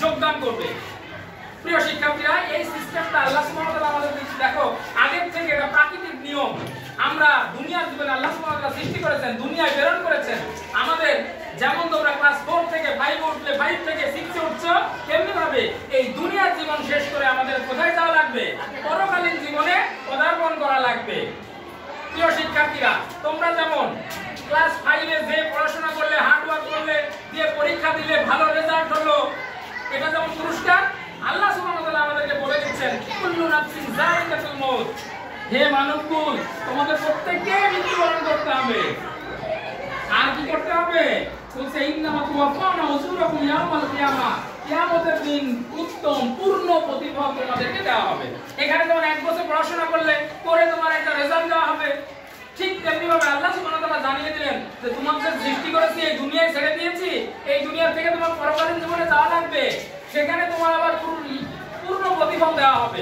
যোগদান করবে। প্রিয় শিক্ষার্থীরা, এই সিস্টেমটা আল্লাহ সুবহানাহু ওয়া তাআলা আমাদের দিয়েছে। দেখো, আগের থেকে এটা প্রাকৃতিক নিয়ম। আমরা দুনিয়ার জীবনে আল্লাহ সুবহানাহু ওয়া তাআলা সৃষ্টি করেছেন, দুনিয়ায় প্রেরণ করেছেন। আমাদের যেমন তোমরা ক্লাস 4 থেকে 5 উঠলে, 5 থেকে 6 এ উঠছো, তেমনি ভাবে এই দুনিয়ার জীবন শেষ করে আমাদের কোথায় যাওয়া লাগবে? পরকালীন জীবনে পদার্পণ করা লাগবে। প্রিয় শিক্ষার্থীরা, তোমরা যেমন ক্লাস 5 এ যে পড়াশোনা করলে, হার্ড ওয়ার্ক করলে, দিয়ে পরীক্ষা দিলে, ভালো রেজাল্ট হলো, এটা যেমন পুরস্কার, আল্লাহ সুবহানাহু ওয়া তাআলা আমাদেরকে বলে দিচ্ছেন, কুল্লু নাফসিন যায়িকাতুল মউত, হে মানবকুল, তোমাদের প্রত্যেককে মৃত্যুবরণ করতে হবে। আর কি করতে হবে? বলছে ইন্নামা তুওয়াফাউনা উজুরাকুম ইয়াওমাল কিয়ামা, কিয়ামতের দিন উত্তম পূর্ণ প্রতিফল তোমাদেরকে দেওয়া হবে। এখানে যেমন 1 বছর পড়াশোনা করলে পরে তোমার একটা রেজাল্ট দেওয়া হবে, ঠিক তেমনি ভাবে আল্লাহ সুবহানাহু ওয়া তাআলা জানিয়ে দিলেন যে তোমাদের সৃষ্টি করেছি, এই দুনিয়ায় ছেড়ে দিয়েছি, এই দুনিয়া থেকে তোমার পরকালীন জীবনে যাওয়া লাগবে, সেখানে তোমার আবার পূর্ণ প্রতিফল দেওয়া হবে।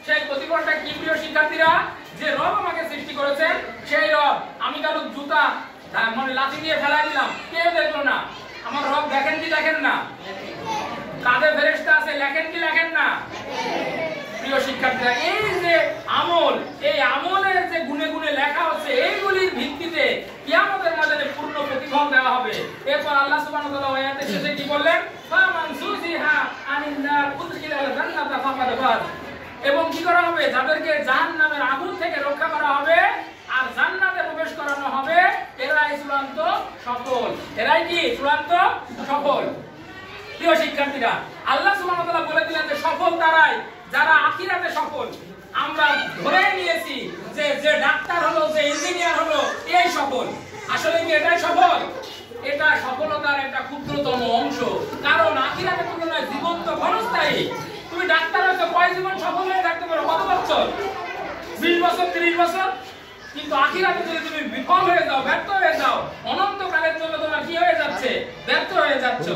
সেই প্রতিফলটা কি প্রিয় শিক্ষার্থীরা? যে রব আমাকে সৃষ্টি করেছেন সেই রব, আমি কারো জুতা মানে লাঠি দিয়ে ফেলাই দিলাম, কেউ দেখলো না, আমার রব দেখেন কি দেখেন না? কাঁধে ফেরেশতা আছে, লেখেন কি লেখেন না? প্রিয় শিক্ষার্থীরা, এই যে আমল, এই আমলের যে গুণে গুণে লেখা হচ্ছে, এইগুলির ভিত্তিতে কিয়ামতের ময়দানে পূর্ণ প্রতিফল দেওয়া হবে। এরপর আল্লাহ সুবহানাহু ওয়া তাআলা আয়াতে শেষে কি বললেন? ফামান সুজিহা আনিন নার উদখিলাল জান্নাতা ফাকাদ ফাজ, এবং কি করা হবে? যাদেরকে জাহান্নামের আগুন থেকে রক্ষা করা হবে আর জান্নাতে প্রবেশ করানো হবে, এরাই চূড়ান্ত সফল। এরাই কি চূড়ান্ত সফল? প্রিয় শিক্ষার্থীরা, আল্লাহ সুবহানাহু ওয়া তাআলা বলে দিলেন যে সফল তারাই যারা আখিরাতে সফল। আমরা ধরে নিয়েছি যে যে ডাক্তার হলো, যে ইঞ্জিনিয়ার হলো, এই সফল। আসলে কি এটাই সফল? এটা সফলতার একটা ক্ষুদ্রতম অংশ, কারণ আখিরাতের তুলনায় জীবন তো ক্ষণস্থায়ী। তুমি ডাক্তার হয়তো কয় জীবন সফল হয়ে থাকতে পারো? কত বছর? 20 বছর, 30 বছর। কিন্তু আখিরাতে যদি তুমি বিফল হয়ে যাও, ব্যর্থ হয়ে যাও, অনন্তকালের জন্য তোমার কি হয়ে যাচ্ছে? ব্যর্থ হয়ে যাচ্ছ।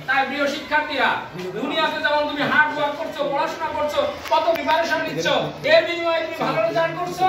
তাই প্রিয় শিক্ষার্থীরা, দুনিয়াতে যেমন তুমি হার্ড ওয়ার্ক করছো, পড়াশোনা করছো, কত প্রিপারেশন নিচ্ছ, এর বিনিময়ে তুমি ভালো রেজাল্ট করছো।